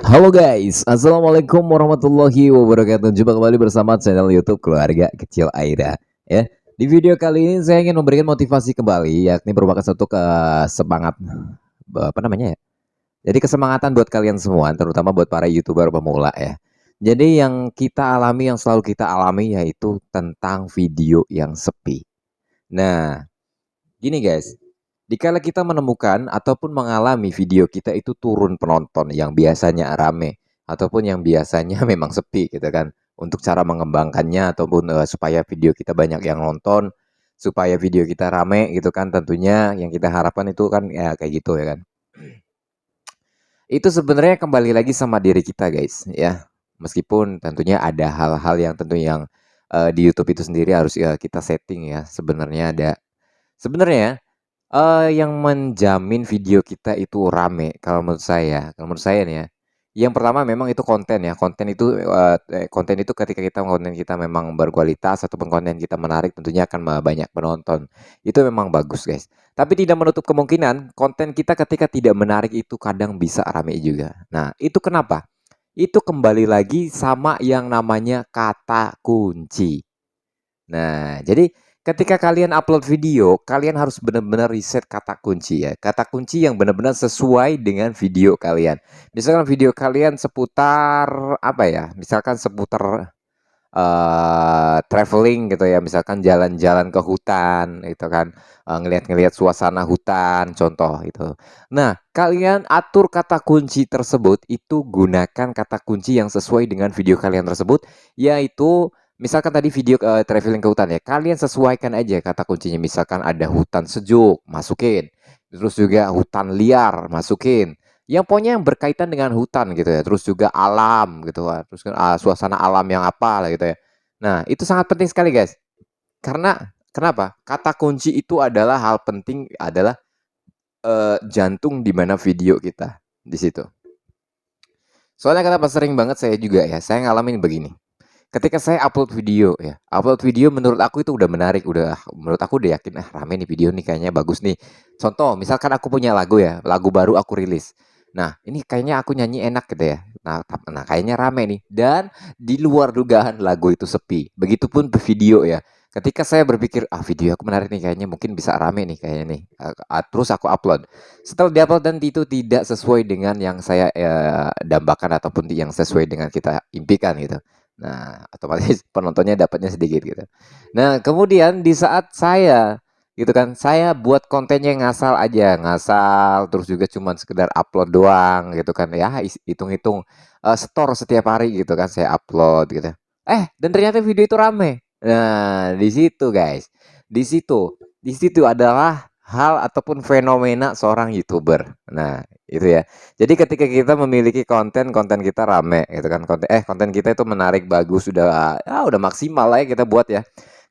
Halo guys, assalamualaikum warahmatullahi wabarakatuh. Jumpa kembali bersama channel YouTube Keluarga Kecil Aira. Ya, di video kali ini saya ingin memberikan motivasi kembali, yakni merupakan satu semangat, apa namanya ya? Jadi kesemangatan buat kalian semua, terutama buat para YouTuber pemula ya. Jadi yang kita alami, yang selalu kita alami yaitu tentang video yang sepi. Nah, gini guys, dikala kita menemukan ataupun mengalami video kita itu turun penonton yang biasanya rame ataupun yang biasanya memang sepi gitu kan. Untuk cara mengembangkannya ataupun supaya video kita banyak yang nonton, supaya video kita rame gitu kan, tentunya yang kita harapkan itu kan ya kayak gitu ya kan. Itu sebenarnya kembali lagi sama diri kita guys ya. Meskipun tentunya ada hal-hal yang di YouTube itu sendiri harus ya kita setting ya. Sebenarnya yang menjamin video kita itu rame kalau menurut saya nih ya, yang pertama memang itu konten ya, konten itu ketika konten kita memang berkualitas ataupun konten kita menarik tentunya akan banyak penonton, itu memang bagus guys. Tapi tidak menutup kemungkinan konten kita ketika tidak menarik itu kadang bisa rame juga. Nah itu kenapa? Itu kembali lagi sama yang namanya kata kunci. Nah, jadi ketika kalian upload video, kalian harus benar-benar riset kata kunci ya. Kata kunci yang benar-benar sesuai dengan video kalian. Misalkan video kalian seputar apa ya? Misalkan seputar traveling gitu ya, misalkan jalan-jalan ke hutan gitu kan, ngelihat-ngelihat suasana hutan contoh itu. Nah, kalian atur kata kunci tersebut itu gunakan kata kunci yang sesuai dengan video kalian tersebut, yaitu misalkan tadi video traveling ke hutan ya, kalian sesuaikan aja kata kuncinya. Misalkan ada hutan sejuk, masukin. Terus juga hutan liar, masukin. Yang pokoknya yang berkaitan dengan hutan gitu ya, terus juga alam gitu kan, terus kan suasana alam yang apa lah gitu ya. Nah, itu sangat penting sekali guys. Karena kenapa? Kata kunci itu adalah hal penting, adalah jantung di mana video kita di situ. Soalnya kenapa sering banget saya juga ya, saya ngalamin begini. Ketika saya upload video menurut aku itu udah menarik, menurut aku udah yakin rame nih video nih kayaknya bagus nih. Contoh, misalkan aku punya lagu ya, lagu baru aku rilis. Nah, ini kayaknya aku nyanyi enak gitu ya. Nah, kayaknya rame nih. Dan di luar dugaan lagu itu sepi. Begitupun video ya. Ketika saya berpikir, video aku menarik nih kayaknya mungkin bisa rame nih kayaknya nih. Terus aku upload. Setelah diupload dan itu tidak sesuai dengan yang saya dambakan ataupun yang sesuai dengan kita impikan gitu. Nah, otomatis penontonnya dapatnya sedikit gitu. Nah, kemudian di saat saya gitu kan, saya buat kontennya ngasal aja, ngasal terus juga cuman sekedar upload doang gitu kan. Ya, hitung-hitung store setiap hari gitu kan saya upload gitu. Dan ternyata video itu rame. Nah, di situ guys. Di situ. Di situ adalah hal ataupun fenomena seorang YouTuber. Nah, itu ya. Jadi ketika kita memiliki konten kita rame gitu kan, konten kita itu menarik, bagus, udah maksimal lah ya kita buat ya.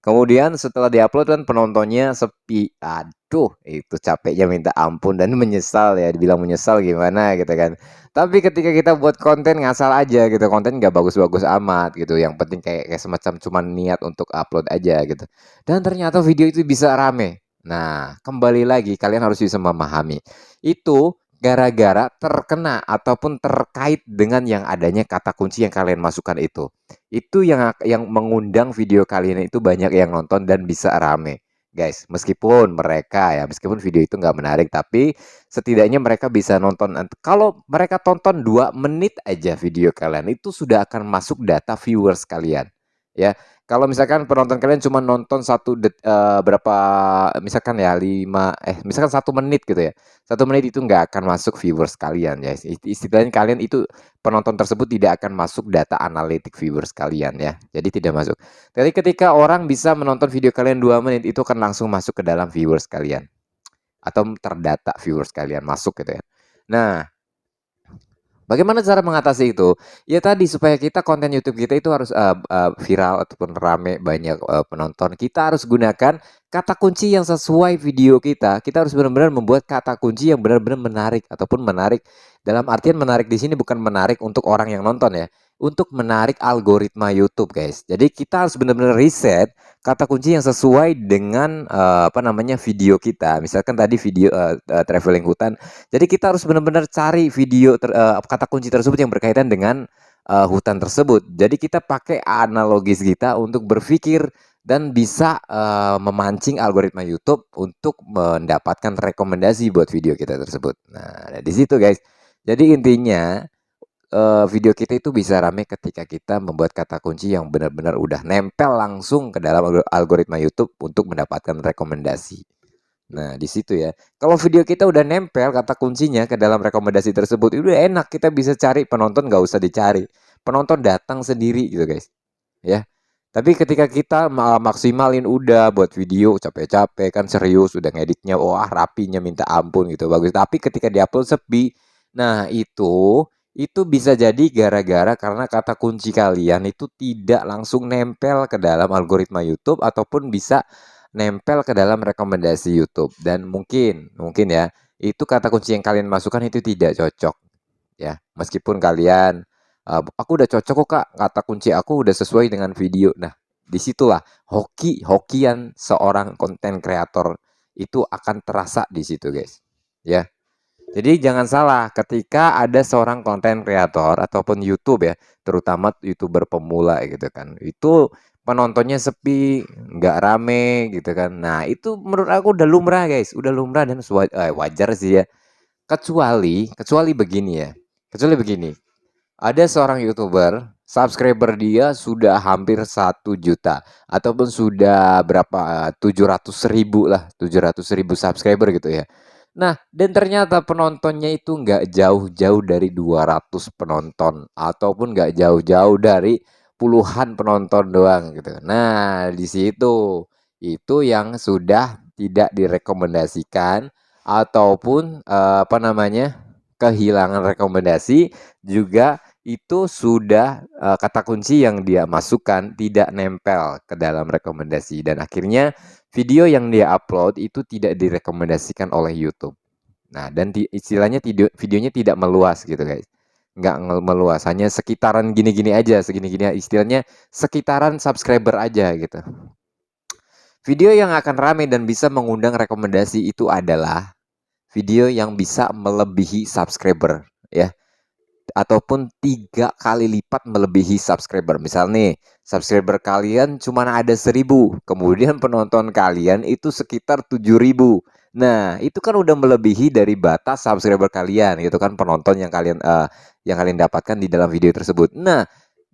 Kemudian setelah diupload kan penontonnya sepi. Aduh, itu capeknya minta ampun dan menyesal ya, dibilang menyesal gimana gitu kan. Tapi ketika kita buat konten ngasal aja gitu, konten nggak bagus-bagus amat gitu. Yang penting kayak semacam cuman niat untuk upload aja gitu. Dan ternyata video itu bisa rame. Nah, kembali lagi kalian harus bisa memahami. Itu gara-gara terkena ataupun terkait dengan yang adanya kata kunci yang kalian masukkan itu. Itu yang mengundang video kalian itu banyak yang nonton dan bisa rame. Guys, meskipun video itu nggak menarik, tapi setidaknya mereka bisa nonton. Kalau mereka tonton 2 menit aja video kalian, itu sudah akan masuk data viewers kalian. Ya, kalau misalkan penonton kalian cuma nonton berapa, misalkan ya 1 menit gitu ya. 1 menit itu nggak akan masuk viewers kalian ya. Istilahnya kalian itu penonton tersebut tidak akan masuk data analitik viewers kalian ya. Jadi tidak masuk. Jadi ketika orang bisa menonton video kalian 2 menit itu akan langsung masuk ke dalam viewers kalian atau terdata viewers kalian masuk gitu ya. Nah, bagaimana cara mengatasi itu? Ya tadi supaya kita konten YouTube kita itu harus viral ataupun rame banyak penonton. Kita harus gunakan kata kunci yang sesuai video kita. Kita harus benar-benar membuat kata kunci yang benar-benar menarik ataupun menarik dalam artian menarik di sini bukan menarik untuk orang yang nonton ya. untuk menarik algoritma YouTube, guys. Jadi kita harus benar-benar riset kata kunci yang sesuai dengan apa namanya video kita. Misalkan tadi video traveling hutan. Jadi kita harus benar-benar cari video kata kunci tersebut yang berkaitan dengan hutan tersebut. Jadi kita pakai analogis kita untuk berpikir dan bisa memancing algoritma YouTube untuk mendapatkan rekomendasi buat video kita tersebut. Nah, di situ guys. Jadi intinya video kita itu bisa rame ketika kita membuat kata kunci yang benar-benar udah nempel langsung ke dalam algoritma YouTube untuk mendapatkan rekomendasi. Nah, di situ ya. Kalau video kita udah nempel kata kuncinya ke dalam rekomendasi tersebut, itu udah enak, kita bisa cari penonton, nggak usah dicari. Penonton datang sendiri gitu, guys. Ya. Tapi ketika kita maksimalin udah buat video capek-capek kan serius, udah ngeditnya wah rapinya minta ampun gitu bagus. Tapi ketika diupload sepi, nah itu bisa jadi gara-gara karena kata kunci kalian itu tidak langsung nempel ke dalam algoritma YouTube ataupun bisa nempel ke dalam rekomendasi YouTube dan mungkin ya itu kata kunci yang kalian masukkan itu tidak cocok ya meskipun kalian aku udah cocok kok kak kata kunci aku udah sesuai dengan video. Nah disitulah hokian seorang konten kreator itu akan terasa di situ guys ya. Jadi jangan salah ketika ada seorang konten kreator ataupun YouTube ya, terutama YouTuber pemula gitu kan. Itu penontonnya sepi, nggak rame gitu kan. Nah, itu menurut aku udah lumrah guys, udah lumrah dan wajar sih ya. Kecuali begini ya. Kecuali begini. Ada seorang YouTuber, subscriber dia sudah hampir 1 juta ataupun sudah berapa 700.000 lah, 700.000 subscriber gitu ya. Nah, dan ternyata penontonnya itu nggak jauh-jauh dari 200 penonton ataupun nggak jauh-jauh dari puluhan penonton doang gitu. Nah, di situ itu yang sudah tidak direkomendasikan ataupun apa namanya kehilangan rekomendasi juga itu sudah kata kunci yang dia masukkan tidak nempel ke dalam rekomendasi dan akhirnya video yang dia upload itu tidak direkomendasikan oleh YouTube. Nah, dan istilahnya videonya tidak meluas gitu guys. Nggak meluas, hanya sekitaran gini-gini aja, segini-gini istilahnya sekitaran subscriber aja gitu. Video yang akan rame dan bisa mengundang rekomendasi itu adalah video yang bisa melebihi subscriber ya ataupun 3 kali lipat melebihi subscriber. Misal nih, subscriber kalian cuma ada 1.000, kemudian penonton kalian itu sekitar 7.000. Nah, itu kan udah melebihi dari batas subscriber kalian, gitu kan penonton yang kalian dapatkan di dalam video tersebut. Nah,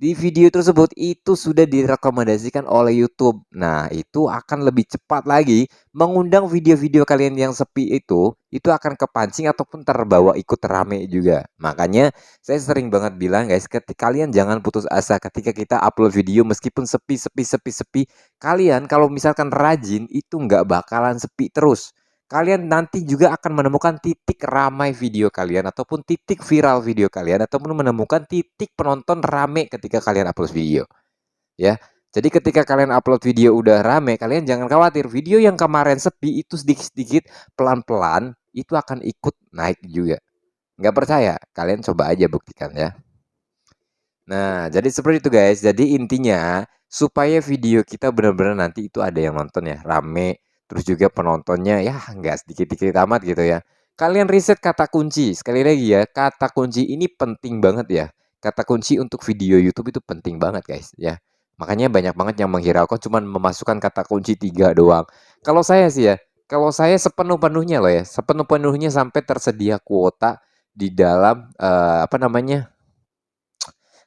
di video tersebut itu sudah direkomendasikan oleh YouTube. Nah, itu akan lebih cepat lagi mengundang video-video kalian yang sepi itu akan kepancing ataupun terbawa ikut rame juga. Makanya saya sering banget bilang guys, ketika kalian jangan putus asa ketika kita upload video meskipun sepi. Kalian kalau misalkan rajin itu nggak bakalan sepi terus. Kalian nanti juga akan menemukan titik ramai video kalian ataupun titik viral video kalian ataupun menemukan titik penonton rame ketika kalian upload video. Ya. Jadi ketika kalian upload video udah rame, kalian jangan khawatir. Video yang kemarin sepi itu sedikit-sedikit pelan-pelan itu akan ikut naik juga. Nggak percaya? Kalian coba aja buktikan ya. Nah, jadi seperti itu guys. Jadi intinya supaya video kita benar-benar nanti itu ada yang nonton ya, rame. Terus juga penontonnya ya nggak sedikit-sedikit amat gitu ya. Kalian riset kata kunci. Sekali lagi ya, kata kunci ini penting banget ya. Kata kunci untuk video YouTube itu penting banget guys ya. Makanya banyak banget yang menghiraukan cuman memasukkan kata kunci 3 doang. Kalau saya sih ya, kalau saya sepenuh-penuhnya loh ya, sepenuh-penuhnya sampai tersedia kuota di dalam apa namanya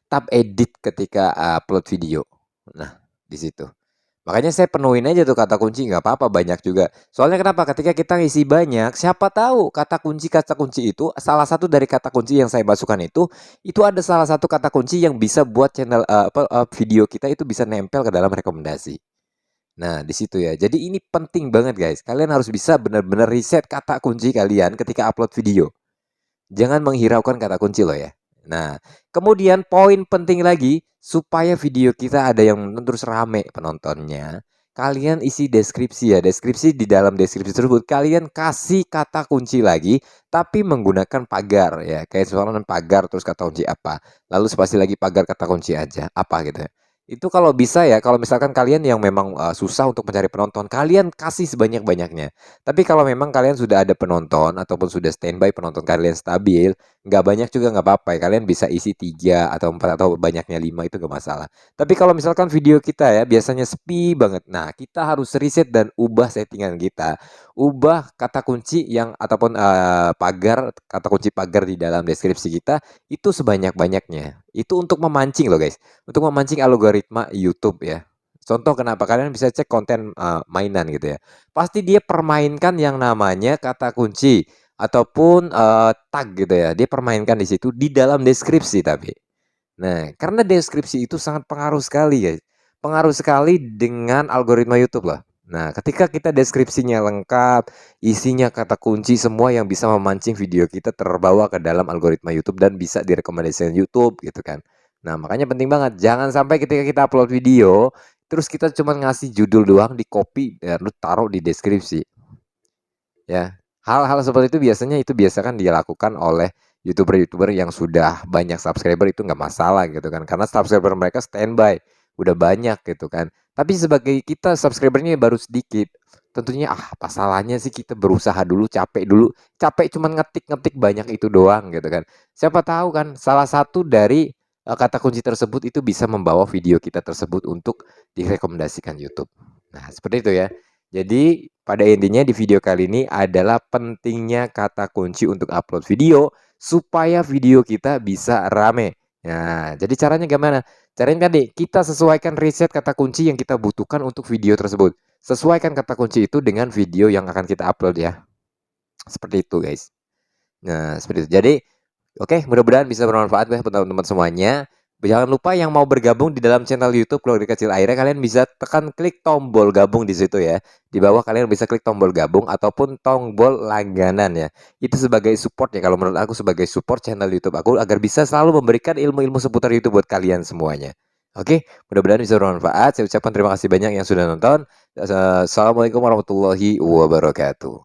tab edit ketika upload video. Nah, di situ. Makanya saya penuhin aja tuh kata kunci, nggak apa-apa banyak juga. Soalnya kenapa? Ketika kita ngisi banyak, siapa tahu kata kunci itu salah satu dari kata kunci yang saya masukkan itu ada salah satu kata kunci yang bisa buat channel video kita itu bisa nempel ke dalam rekomendasi. Nah, di situ ya. Jadi ini penting banget guys. Kalian harus bisa benar-benar riset kata kunci kalian ketika upload video. Jangan menghiraukan kata kunci loh ya. Nah, kemudian poin penting lagi supaya video kita ada yang terus rame penontonnya, kalian isi deskripsi ya. Deskripsi di dalam deskripsi tersebut kalian kasih kata kunci lagi tapi menggunakan pagar ya. Kayak misalkan pagar terus kata kunci apa. Lalu spasi lagi pagar kata kunci aja apa gitu ya. Itu kalau bisa ya, kalau misalkan kalian yang memang susah untuk mencari penonton, kalian kasih sebanyak-banyaknya. Tapi kalau memang kalian sudah ada penonton ataupun sudah standby penonton kalian stabil, nggak banyak juga nggak apa-apa ya. Kalian bisa isi 3 atau 4 atau banyaknya 5 itu nggak masalah. Tapi kalau misalkan video kita ya biasanya sepi banget. Nah, kita harus riset dan ubah settingan kita. Ubah kata kunci yang ataupun pagar, kata kunci pagar di dalam deskripsi kita itu sebanyak-banyaknya. Itu untuk memancing loh guys. Untuk memancing algoritma YouTube ya. Contoh kenapa kalian bisa cek konten mainan gitu ya. Pasti dia permainkan yang namanya kata kunci ataupun tag gitu ya. Dia permainkan di situ di dalam deskripsi tapi. Nah, karena deskripsi itu sangat pengaruh sekali guys. Pengaruh sekali dengan algoritma YouTube lah. Nah, ketika kita deskripsinya lengkap, isinya kata kunci semua yang bisa memancing video kita terbawa ke dalam algoritma YouTube dan bisa direkomendasikan YouTube gitu kan. Nah, makanya penting banget jangan sampai ketika kita upload video terus kita cuma ngasih judul doang di copy dan lu taruh di deskripsi. Ya, hal-hal seperti itu biasanya itu biasa kan dilakukan oleh YouTuber-YouTuber yang sudah banyak subscriber itu nggak masalah gitu kan. Karena subscriber mereka standby, udah banyak gitu kan. Tapi sebagai kita subscribernya baru sedikit, tentunya apa salahnya sih kita berusaha dulu, capek cuman ngetik-ngetik banyak itu doang gitu kan. Siapa tahu kan salah satu dari kata kunci tersebut itu bisa membawa video kita tersebut untuk direkomendasikan YouTube. Nah, seperti itu ya. Jadi pada intinya di video kali ini adalah pentingnya kata kunci untuk upload video supaya video kita bisa rame. Nah, jadi caranya gimana? Caranya tadi kita sesuaikan riset kata kunci yang kita butuhkan untuk video tersebut. Sesuaikan kata kunci itu dengan video yang akan kita upload ya. Seperti itu guys. Nah, seperti itu. Jadi, oke, mudah-mudahan bisa bermanfaat ya buat teman-teman semuanya. Jangan lupa yang mau bergabung di dalam channel YouTube Keluarga Kecil Aira, kalian bisa tekan klik tombol gabung di situ ya. Di bawah kalian bisa klik tombol gabung ataupun tombol langganan ya. Itu sebagai support ya, kalau menurut aku sebagai support channel YouTube aku agar bisa selalu memberikan ilmu-ilmu seputar YouTube buat kalian semuanya. Oke, mudah-mudahan bisa bermanfaat. Saya ucapkan terima kasih banyak yang sudah nonton. Assalamualaikum warahmatullahi wabarakatuh.